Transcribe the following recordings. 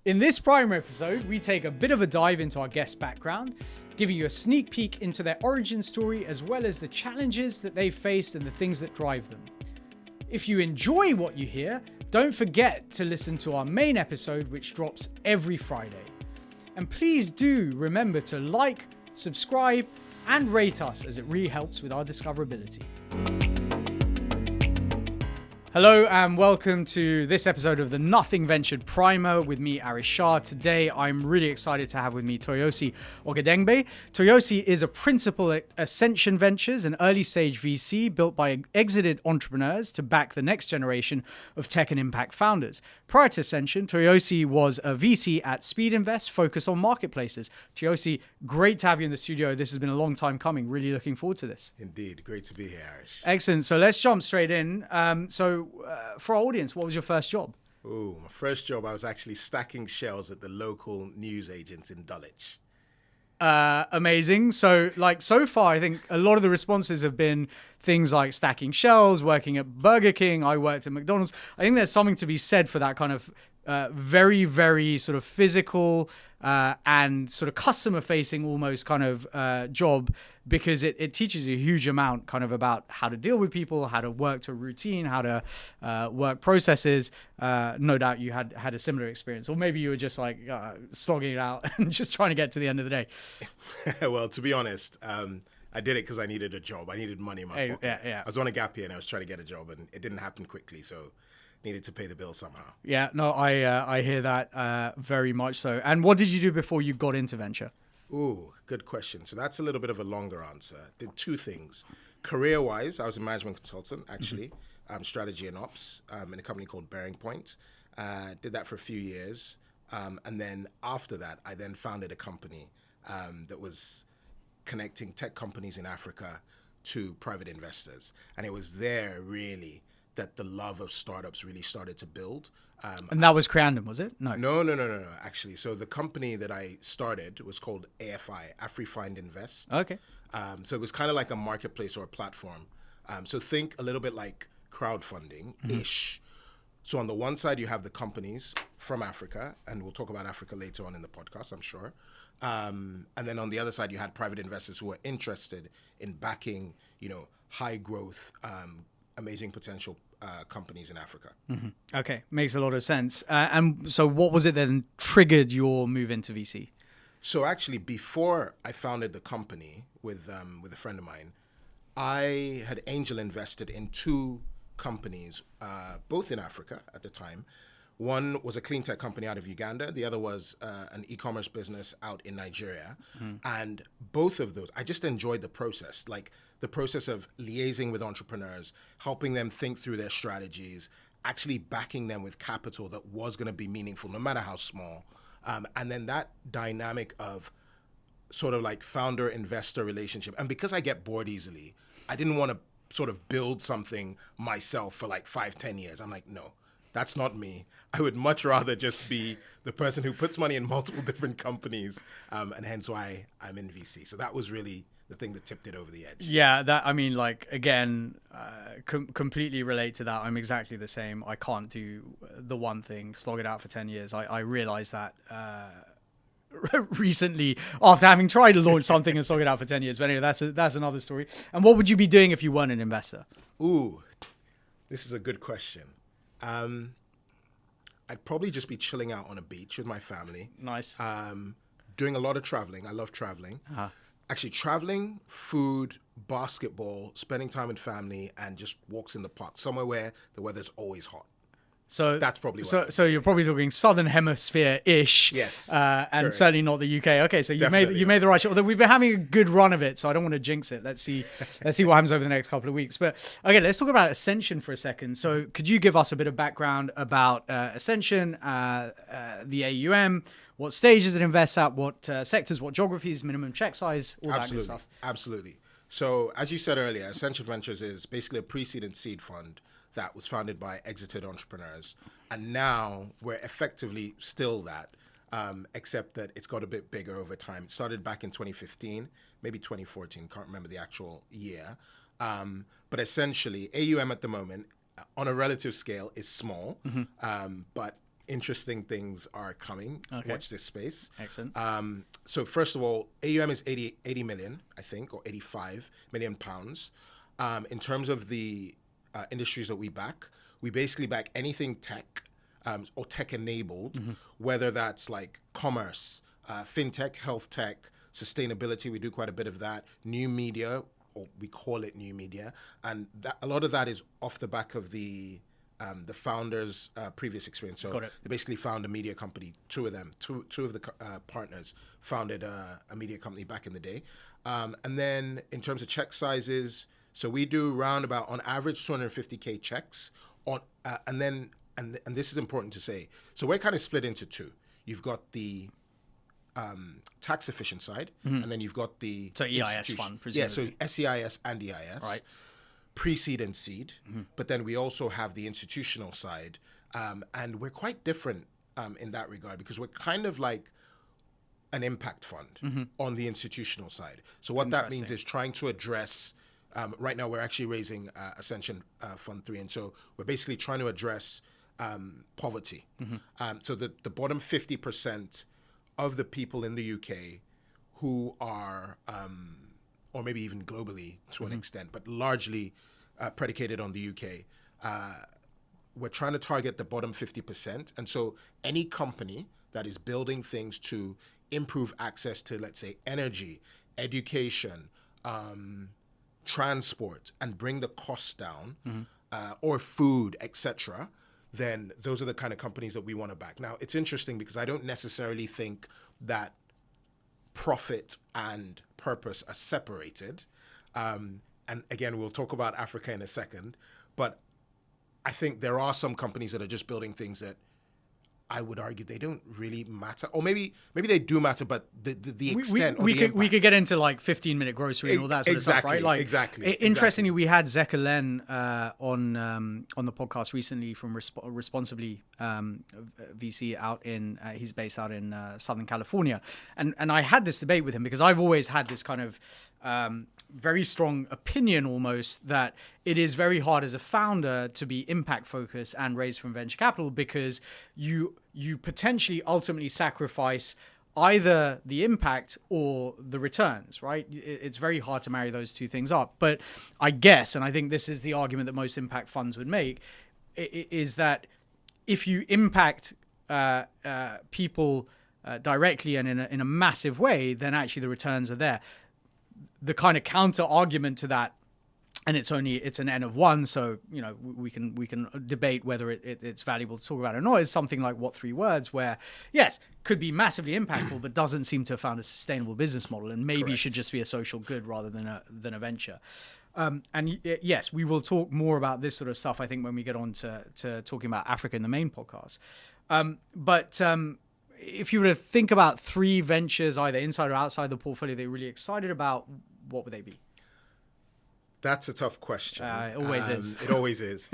In this primer episode, we take a bit of a dive into our guest's background, giving you a sneak peek into their origin story as well as the challenges that they've faced and the things that drive them. If you enjoy what you hear, don't forget to listen to our main episode, which drops every Friday. And please do remember to like, subscribe, and rate us, as it really helps with our discoverability. Hello and welcome to this episode of the Nothing Ventured Primer with me, Arish Shah. Today, I'm really excited to have with me Toyosi Ogedengbe. Toyosi is a principal at Ascension Ventures, an early-stage VC built by exited entrepreneurs to back the next generation of tech and impact founders. Prior to Ascension, Toyosi was a VC at Speedinvest, focused on marketplaces. Toyosi, great to have you in the studio. This has been a long time coming. Really looking forward to this. Indeed. Great to be here, Arish. Excellent. So let's jump straight in. For our audience, what was your first job? Oh, my first job, I was actually stacking shelves at the local news agents in Dulwich. Amazing. So far, I think a lot of the responses have been things like stacking shelves, working at Burger King. I worked at McDonald's. I think there's something to be said for that kind of very, very sort of physical and sort of customer facing almost kind of job, because it teaches you a huge amount kind of about how to deal with people, how to work to a routine, how to work processes. No doubt you had a similar experience, or maybe you were just like slogging it out and just trying to get to the end of the day. Well, to be honest, I did it because I needed a job. I needed money in my pocket. Yeah. I was on a gap year and I was trying to get a job, and it didn't happen quickly, so needed to pay the bill somehow. Yeah, no, I hear that very much so. And what did you do before you got into venture? Ooh, good question. So that's a little bit of a longer answer. Did two things. Career-wise, I was a management consultant, actually, strategy and ops in a company called Bearing Point. Did that for a few years. And then after that, I then founded a company that was connecting tech companies in Africa to private investors. And it was there, really, that the love of startups really started to build. And that was Creandum, was it? No, actually. So the company that I started was called AFI, Speedinvest. Okay. So it was kind of like a marketplace or a platform. So think a little bit like crowdfunding-ish. So on the one side, you have the companies from Africa, and we'll talk about Africa later on in the podcast, I'm sure. And then on the other side, you had private investors who were interested in backing, high growth, amazing potential companies in Africa. Mm-hmm. Okay, makes a lot of sense. And so what was it that then triggered your move into VC? So actually, before I founded the company with a friend of mine, I had angel invested in two companies, both in Africa at the time. One was a clean tech company out of Uganda. The other was an e-commerce business out in Nigeria. And both of those, I just enjoyed the process, like the process of liaising with entrepreneurs, helping them think through their strategies, actually backing them with capital that was going to be meaningful, no matter how small. And then that dynamic of sort of like founder-investor relationship. And because I get bored easily, I didn't want to sort of build something myself for like 5-10 years. I'm like, no. That's not me. I would much rather just be the person who puts money in multiple different companies, and hence why I'm in VC. So that was really the thing that tipped it over the edge. Yeah, completely relate to that. I'm exactly the same. I can't do the one thing, slog it out for 10 years. I realized that recently after having tried to launch something and slog it out for 10 years. But anyway, that's another story. And what would you be doing if you weren't an investor? Ooh, this is a good question. I'd probably just be chilling out on a beach with my family. Nice. Doing a lot of traveling. I love traveling. Uh-huh. Actually, traveling, food, basketball, spending time with family, and just walks in the park, somewhere where the weather's always hot. So that's probably what so you're probably talking Southern Hemisphere-ish. Yes. And correct. Certainly not the UK. Okay, so you made the right shot. Although we've been having a good run of it, so I don't want to jinx it. Let's see what happens over the next couple of weeks. But okay, let's talk about Ascension for a second. So could you give us a bit of background about Ascension, the AUM, what stages it invests at, what sectors, what geographies, minimum check size, all that good stuff? Absolutely. So as you said earlier, Ascension Ventures is basically a pre-seed and seed fund that was founded by exited entrepreneurs. And now we're effectively still that, except that it's got a bit bigger over time. It started back in 2015, maybe 2014, can't remember the actual year. But essentially, AUM at the moment, on a relative scale, is small, but interesting things are coming. Okay. Watch this space. Excellent. So first of all, AUM is 80 million, I think, or 85 million pounds. In terms of the industries that we back, we basically back anything tech or tech enabled, whether that's like commerce, fintech, health tech, sustainability. We do quite a bit of that. New media, or we call it new media, and a lot of that is off the back of the founders' previous experience. So they basically found a media company. Two of the partners founded a media company back in the day. And then in terms of check sizes, so we do round about on average 250K checks on, and this is important to say. So we're kind of split into two. You've got the tax efficient side, and then you've got the EIS fund, presumably. Yeah, so SEIS and EIS. Right. Pre-seed and seed, but then we also have the institutional side, and we're quite different in that regard because we're kind of like an impact fund on the institutional side. So what that means is trying to address, right now we're actually raising Ascension Fund 3, and so we're basically trying to address poverty. So the bottom 50% of the people in the UK who are, or maybe even globally to an extent, but largely predicated on the UK, we're trying to target the bottom 50%. And so any company that is building things to improve access to, let's say, energy, education, transport, and bring the costs down, or food, etc., then those are the kind of companies that we want to back. Now, it's interesting because I don't necessarily think that profit and purpose are separated. And again, we'll talk about Africa in a second. But I think there are some companies that are just building things that I would argue they don't really matter, or maybe they do matter, but the extent we could get into like 15-minute grocery and all that sort of stuff, right? Like interestingly, we had Zeka Len on the podcast recently from Responsibly VC out in he's based out in Southern California, and I had this debate with him because I've always had this kind of very strong opinion almost that it is very hard as a founder to be impact focused and raise from venture capital because you potentially ultimately sacrifice either the impact or the returns, right? It's very hard to marry those two things up. But I guess, and I think this is the argument that most impact funds would make, is that if you impact people directly and in a massive way, then actually the returns are there. The kind of counter argument to that, and it's an N of one, so we can debate whether it's valuable to talk about it or not, is something like what 3 words, where yes, could be massively impactful, but doesn't seem to have found a sustainable business model, and maybe should just be a social good rather than a venture. And yes, we will talk more about this sort of stuff, I think, when we get on to talking about Africa in the main podcast. But if you were to think about 3 ventures, either inside or outside the portfolio that you're really excited about, what would they be? That's a tough question. It always is. It always is.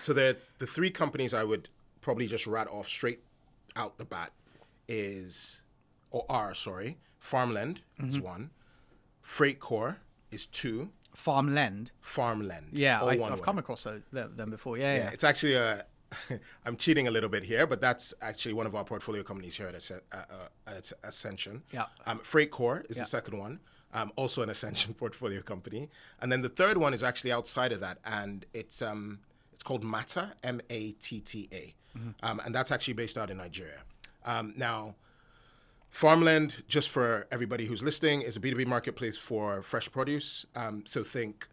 So the 3 companies I would probably just rat off straight out the bat Farmland is 1. FreightCor is 2. Farmland? Farmland. Yeah, I've come across them before. Yeah. It's actually I'm cheating a little bit here, but that's actually one of our portfolio companies here at Ascension. Yeah. FreightCor is the second one, also an Ascension portfolio company, and then the third one is actually outside of that, and it's called Matta, Matta, and that's actually based out in Nigeria. Now, Farmland, just for everybody who's listening, is a B2B marketplace for fresh produce. So think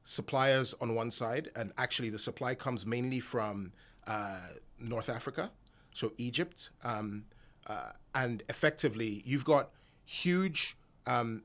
suppliers on one side, and actually the supply comes mainly from North Africa, so Egypt, and effectively you've got huge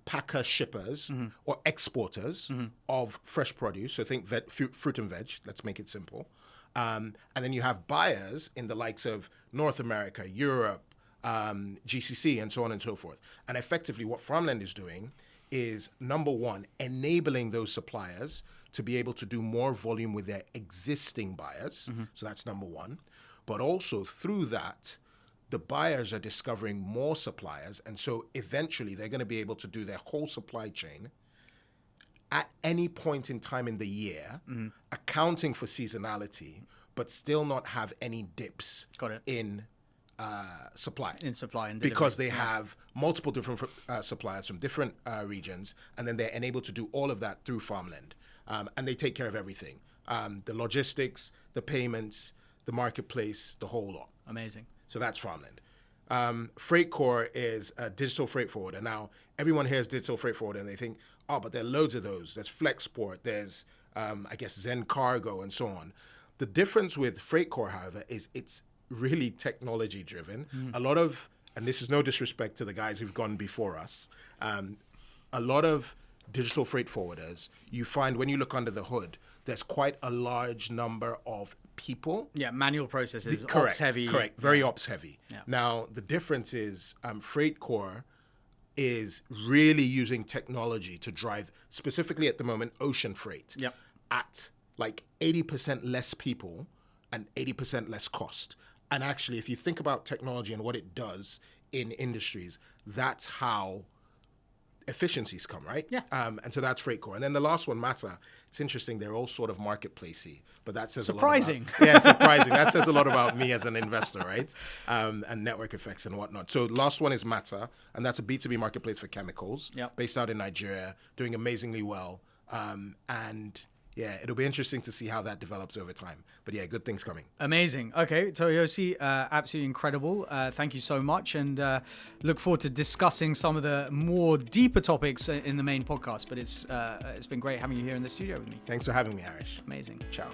packer shippers or exporters of fresh produce, so think fruit and veg, let's make it simple, and then you have buyers in the likes of North America, Europe, GCC, and so on and so forth. And effectively what Farmland is doing is, number one, enabling those suppliers to be able to do more volume with their existing buyers. So that's number one. But also through that, the buyers are discovering more suppliers. And so eventually they're going to be able to do their whole supply chain at any point in time in the year, accounting for seasonality, but still not have any dips Got it. in supply. In supply and because delivery. they have multiple different suppliers from different regions, and then they're enabled to do all of that through farmland. And they take care of everything. The logistics, the payments, the marketplace, the whole lot. Amazing. So that's farmland. FreightCor is a digital freight forwarder. Now, everyone hears digital freight forwarder and they think, oh, but there are loads of those. There's Flexport, there's, I guess, Zen Cargo, and so on. The difference with FreightCor, however, is it's really technology driven. A lot of, and this is no disrespect to the guys who've gone before us, a lot of digital freight forwarders, you find when you look under the hood, there's quite a large number of people. Yeah, manual processes, Correct, ops heavy. Correct, very ops heavy. Yeah. Now, the difference is FreightCor is really using technology to drive, specifically at the moment, ocean freight Yep. at like 80% less people and 80% less cost. And actually, if you think about technology and what it does in industries, that's how efficiencies come, right? Yeah. And so that's FreightCor. And then the last one, Mata, it's interesting. They're all sort of marketplacey, but that says Surprising. a lot about... Yeah, surprising. That says a lot about me as an investor, right? And network effects and whatnot. So last one is Mata, and that's a B2B marketplace for chemicals, Yep. based out in Nigeria, doing amazingly well. And yeah, it'll be interesting to see how that develops over time. But yeah, good things coming. Amazing. Okay, Toyosi, absolutely incredible. Thank you so much, and look forward to discussing some of the more deeper topics in the main podcast. But it's been great having you here in the studio with me. Thanks for having me, Harish. Amazing. Ciao.